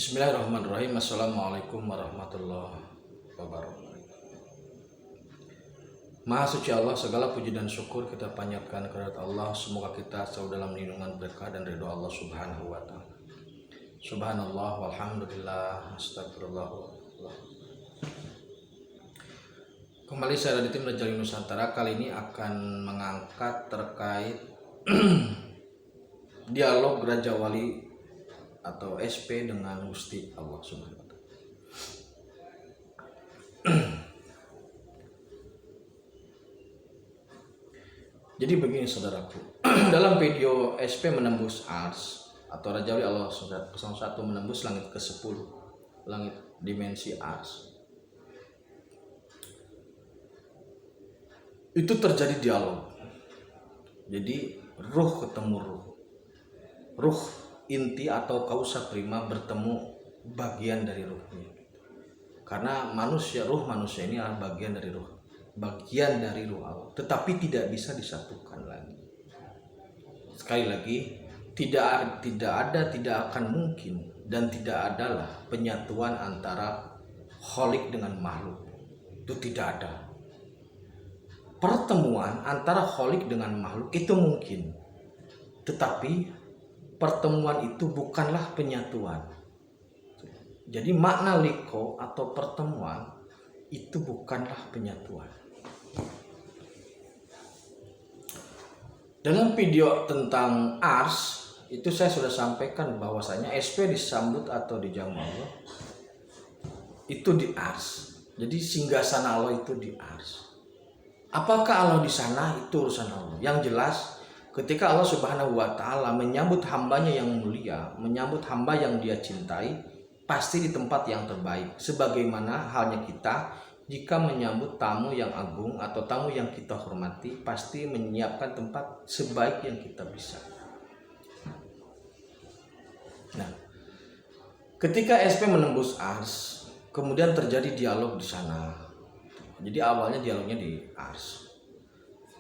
Bismillahirrahmanirrahim. Assalamualaikum warahmatullahi wabarakatuh. Maha suci Allah, segala puji dan syukur kita panjatkan kepada Allah. Semoga kita selalu dalam lindungan berkah dan ridho Allah Subhanahu wa taala. Subhanallah walhamdulillah astagfirullah. Kembali saya dari tim Rajali Nusantara. Kali ini akan mengangkat terkait dialog Raja Wali atau SP dengan Gusti Allah Subhanahu wa taala. Jadi begini saudaraku, dalam video SP menembus Ars atau Raja Wali Allah 01 menembus langit ke-10, langit dimensi Ars. Itu terjadi dialog. Jadi ruh ketemu ruh. Ruh inti atau kausa prima bertemu bagian dari ruhnya. Karena ruh manusia ini adalah bagian dari ruh, bagian dari ruh Allah, tetapi tidak bisa disatukan lagi. Sekali lagi, tidak akan mungkin dan tidak adalah penyatuan antara kholik dengan makhluk. Itu tidak ada. Pertemuan antara kholik dengan makhluk itu mungkin, tetapi pertemuan itu bukanlah penyatuan. Jadi makna liko atau pertemuan itu bukanlah penyatuan. Dalam video tentang Ars itu saya sudah sampaikan bahwasanya SP disambut atau dijamu Allah itu di Ars. Jadi singgasana Allah itu di Ars. Apakah Allah di sana? Itu urusan Allah. Yang jelas ketika Allah Subhanahu wa taala menyambut hambanya yang mulia, menyambut hamba yang dia cintai, pasti di tempat yang terbaik. Sebagaimana halnya kita, jika menyambut tamu yang agung atau tamu yang kita hormati, pasti menyiapkan tempat sebaik yang kita bisa. Nah, ketika SP menembus Ars, kemudian terjadi dialog di sana. Jadi awalnya dialognya di Ars.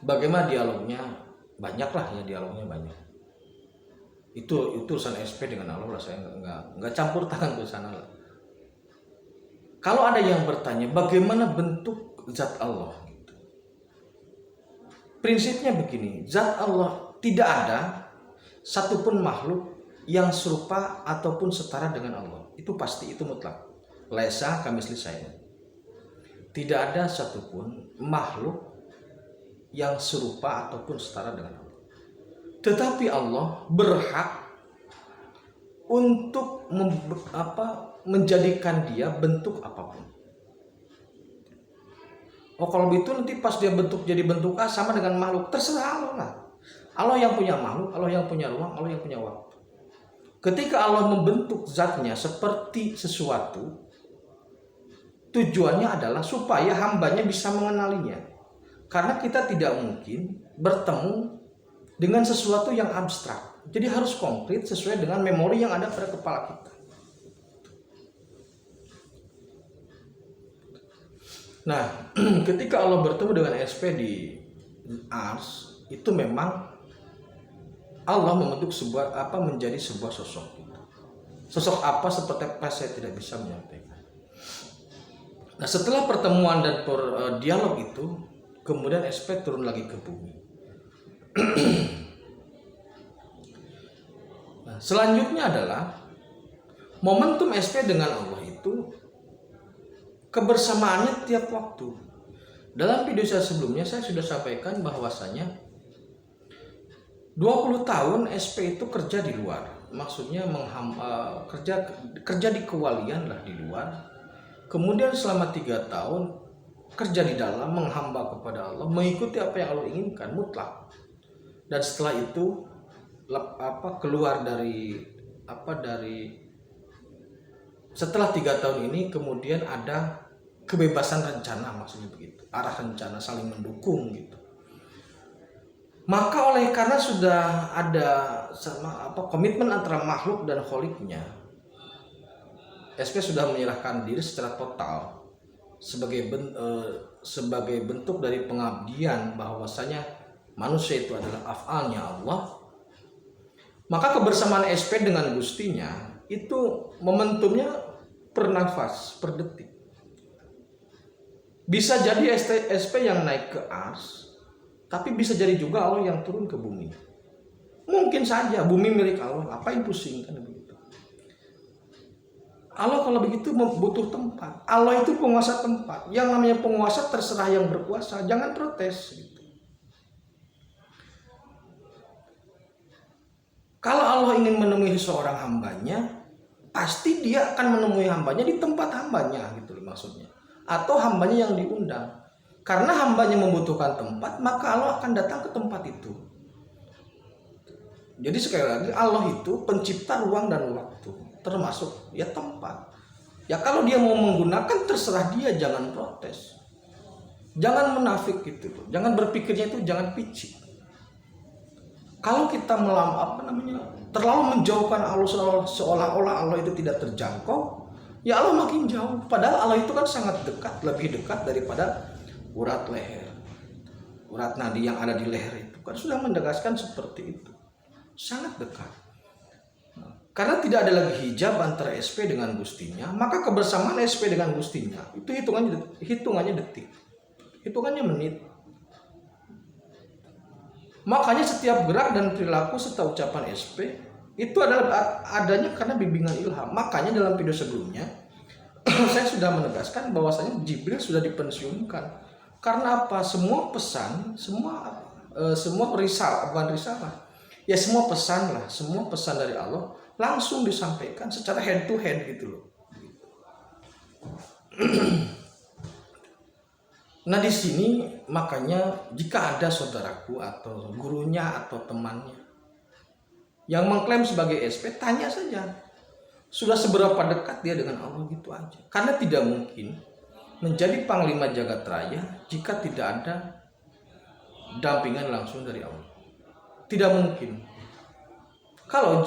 Bagaimana dialognya? Banyaklah ya, dialognya banyak. Itu urusan SP dengan Allah lah, saya nggak campur tangan ke sana lah. Kalau ada yang bertanya bagaimana bentuk zat Allah, gitu. Prinsipnya begini, zat Allah tidak ada satupun makhluk yang serupa ataupun setara dengan Allah. Itu pasti, itu mutlak. Laisa kamisli saya. Tidak ada satupun makhluk yang serupa ataupun setara dengan Allah. Tetapi Allah berhak untuk menjadikan dia bentuk apapun. Oh, kalau begitu nanti pas dia bentuk jadi bentuk A sama dengan makhluk, terserah Allah lah. Allah yang punya makhluk, Allah yang punya ruang, Allah yang punya waktu. Ketika Allah membentuk zatnya seperti sesuatu, tujuannya adalah supaya hambanya bisa mengenalinya. Karena kita tidak mungkin bertemu dengan sesuatu yang abstrak. Jadi harus konkret sesuai dengan memori yang ada pada kepala kita. Nah, ketika Allah bertemu dengan SP di Ars, itu memang Allah membentuk menjadi sebuah sosok. Sosok apa seperti apa saya tidak bisa menyampaikan. Nah, setelah pertemuan dan dialog itu, kemudian SP turun lagi ke bumi. Nah, selanjutnya adalah momentum SP dengan Allah itu kebersamaannya tiap waktu. Dalam video saya sebelumnya saya sudah sampaikan bahwasanya 20 tahun SP itu kerja di luar. Maksudnya kerja di kewalian lah di luar. Kemudian selama 3 tahun kerja di dalam, menghamba kepada Allah, mengikuti apa yang Allah inginkan mutlak. Dan setelah itu keluar setelah 3 tahun ini kemudian ada kebebasan rencana, maksudnya begitu, arah rencana saling mendukung gitu. Maka karena sudah ada komitmen antara makhluk dan kholiknya, SP sudah menyerahkan diri secara total sebagai bentuk dari pengabdian bahwasanya manusia itu adalah af'alnya Allah. Maka kebersamaan SP dengan Gustinya itu momentumnya per nafas, per detik. Bisa jadi SP yang naik ke ars, tapi bisa jadi juga Allah yang turun ke bumi. Mungkin saja bumi milik Allah, apain pusing kan begitu. Allah kalau begitu butuh tempat. Allah itu penguasa tempat. Yang namanya penguasa terserah yang berkuasa, jangan protes gitu. Kalau Allah ingin menemui seorang hambanya, pasti dia akan menemui hambanya di tempat hambanya gitu maksudnya. Atau hambanya yang diundang. Karena hambanya membutuhkan tempat, maka Allah akan datang ke tempat itu. Jadi sekali lagi Allah itu pencipta ruang dan waktu, termasuk ya tempat. Ya kalau dia mau menggunakan terserah dia, jangan protes. Jangan menafik gitu loh. Jangan berpikirnya itu jangan picik. Kalau kita terlalu menjauhkan Allah seolah-olah Allah itu tidak terjangkau, ya Allah makin jauh. Padahal Allah itu kan sangat dekat, lebih dekat daripada urat leher. Urat nadi yang ada di leher itu kan sudah menegaskan seperti itu. Sangat dekat. Karena tidak ada lagi hijab antara SP dengan Gustinya, maka kebersamaan SP dengan Gustinya itu hitungannya detik. Hitungannya menit. Makanya setiap gerak dan perilaku serta ucapan SP itu adalah adanya karena bimbingan ilham. Makanya dalam video sebelumnya saya sudah menegaskan bahwasanya Jibril sudah dipensiunkan. Karena apa? Semua pesan, semua risalah, bukan risalah. Ya semua pesan lah, semua pesan dari Allah langsung disampaikan secara hand to hand gitu loh. Nah di sini makanya jika ada saudaraku atau gurunya atau temannya yang mengklaim sebagai SP, tanya saja sudah seberapa dekat dia dengan Allah gitu aja. Karena tidak mungkin menjadi panglima jagat raya jika tidak ada dampingan langsung dari Allah. Tidak mungkin. Kalau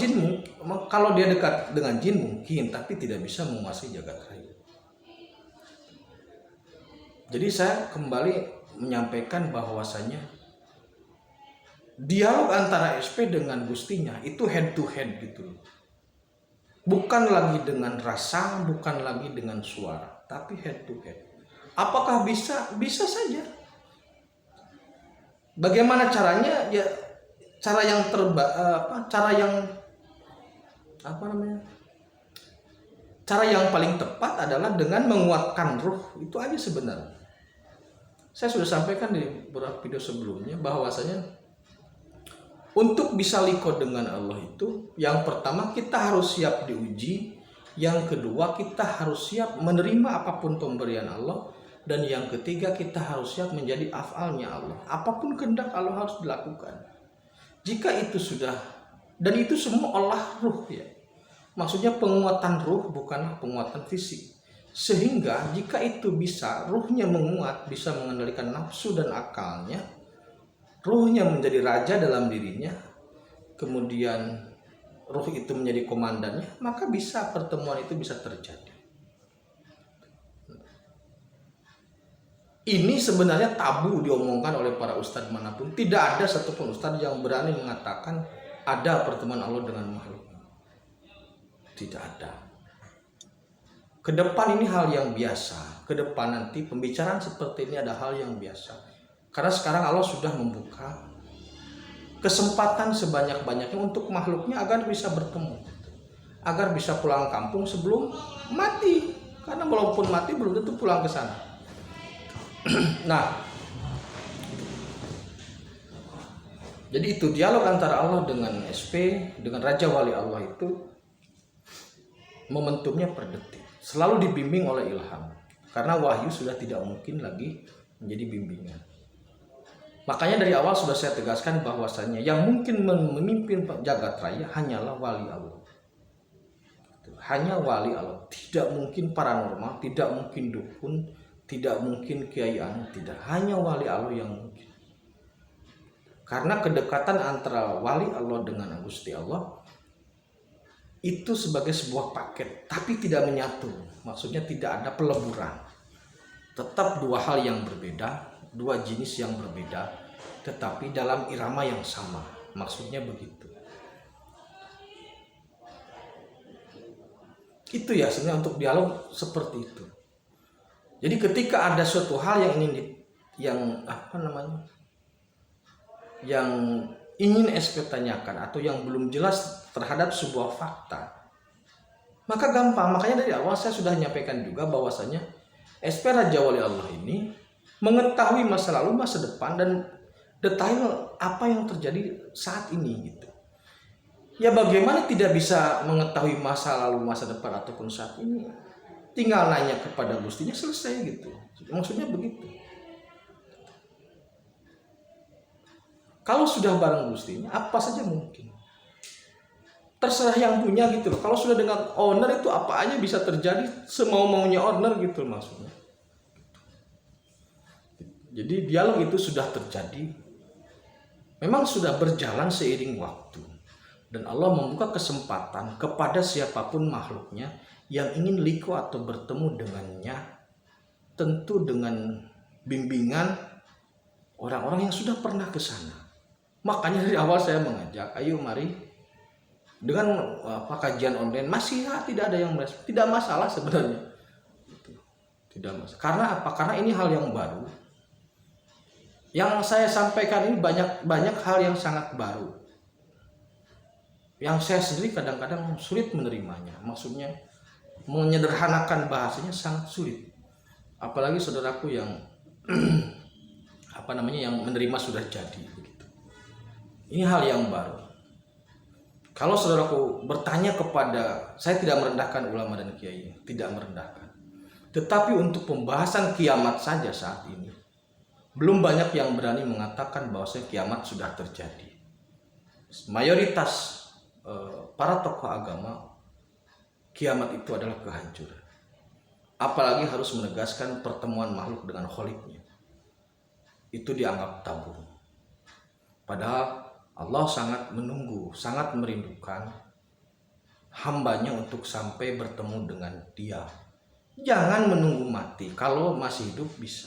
dia dekat dengan jin mungkin, tapi tidak bisa menguasai jagat raya. Jadi saya kembali menyampaikan bahwasanya dialog antara SP dengan Gustinya itu head to head gitu. Bukan lagi dengan rasa, bukan lagi dengan suara, tapi head to head. Apakah bisa? Bisa saja. Bagaimana caranya? Ya cara yang cara yang paling tepat adalah dengan menguatkan ruh. Itu aja sebenarnya. Saya sudah sampaikan di beberapa video sebelumnya bahwasanya untuk bisa liqo dengan Allah itu, yang pertama kita harus siap diuji, yang kedua kita harus siap menerima apapun pemberian Allah, dan yang ketiga kita harus siap menjadi afalnya Allah. Apapun kehendak Allah harus dilakukan. Jika itu sudah, dan itu semua olah ruh ya. Maksudnya penguatan ruh bukanlah penguatan fisik. Sehingga jika itu bisa, ruhnya menguat, bisa mengendalikan nafsu dan akalnya, ruhnya menjadi raja dalam dirinya, kemudian ruh itu menjadi komandannya, maka bisa pertemuan itu bisa terjadi. Ini sebenarnya tabu diomongkan oleh para ustadz manapun. Tidak ada satupun ustadz yang berani mengatakan ada pertemuan Allah dengan makhluk. Tidak ada. Kedepan ini hal yang biasa. Kedepan nanti pembicaraan seperti ini ada hal yang biasa. Karena sekarang Allah sudah membuka kesempatan sebanyak-banyaknya untuk makhluknya agar bisa bertemu. Agar bisa pulang kampung sebelum mati. Karena walaupun mati belum tentu pulang ke sana. Nah, jadi itu dialog antara Allah dengan SP, dengan Raja Wali Allah itu momentumnya per detik, selalu dibimbing oleh ilham. Karena wahyu sudah tidak mungkin lagi menjadi bimbingan. Makanya dari awal sudah saya tegaskan bahwasannya yang mungkin memimpin jagat raya hanyalah wali Allah. Hanya wali Allah, tidak mungkin paranormal, tidak mungkin dukun, tidak mungkin kiai anu, tidak, hanya wali Allah yang mungkin. Karena kedekatan antara wali Allah dengan Gusti Allah itu sebagai sebuah paket, tapi tidak menyatu. Maksudnya tidak ada peleburan. Tetap dua hal yang berbeda, dua jenis yang berbeda, tetapi dalam irama yang sama. Maksudnya begitu. Itu ya sebenarnya untuk dialog seperti itu. Jadi ketika ada suatu hal yang yang ingin SP tanyakan atau yang belum jelas terhadap sebuah fakta, maka gampang. Makanya dari awal saya sudah menyampaikan juga bahwasanya SP Raja Wali Allah ini mengetahui masa lalu, masa depan, dan detail apa yang terjadi saat ini gitu. Ya bagaimana tidak bisa mengetahui masa lalu, masa depan ataupun saat ini? Tinggal nanya kepada Gustinya, selesai gitu. Maksudnya begitu. Kalau sudah bareng Gustinya, apa saja mungkin. Terserah yang punya gitu loh. Kalau sudah dengan owner itu apa aja bisa terjadi, semau-maunya owner gitu maksudnya. Jadi dialog itu sudah terjadi. Memang sudah berjalan seiring waktu. Dan Allah membuka kesempatan kepada siapapun makhluknya yang ingin liku atau bertemu dengannya, tentu dengan bimbingan orang-orang yang sudah pernah ke sana. Makanya dari awal saya mengajak, ayo mari dengan kajian online masih tidak ada yang merespon, tidak masalah sebenarnya. Tidak masalah. Karena apa? Karena ini hal yang baru. Yang saya sampaikan ini banyak hal yang sangat baru. Yang saya sendiri kadang-kadang sulit menerimanya. Maksudnya menyederhanakan bahasanya sangat sulit. Apalagi saudaraku yang yang menerima sudah jadi begitu. Ini hal yang baru. Kalau saudaraku bertanya kepada, saya tidak merendahkan ulama dan kiai, tidak merendahkan. Tetapi untuk pembahasan kiamat saja saat ini, belum banyak yang berani mengatakan bahwa kiamat sudah terjadi. Mayoritas para tokoh agama, kiamat itu adalah kehancuran. Apalagi harus menegaskan pertemuan makhluk dengan kholiknya. Itu dianggap tabu. Padahal Allah sangat menunggu, sangat merindukan hambanya untuk sampai bertemu dengan Dia. Jangan menunggu mati, kalau masih hidup bisa.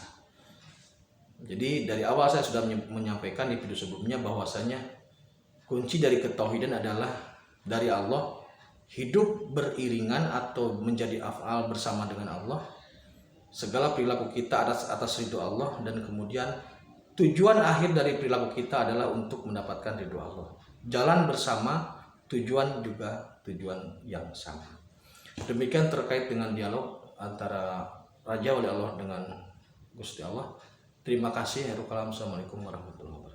Jadi dari awal saya sudah menyampaikan di video sebelumnya bahwasanya kunci dari ketauhidan adalah dari Allah, hidup beriringan atau menjadi af'al bersama dengan Allah. Segala perilaku kita atas ridho Allah, dan kemudian tujuan akhir dari perilaku kita adalah untuk mendapatkan ridho Allah. Jalan bersama, tujuan juga tujuan yang sama. Demikian terkait dengan dialog antara Raja Wali Allah dengan Gusti Allah. Terima kasih. Assalamualaikum warahmatullahi wabarakatuh.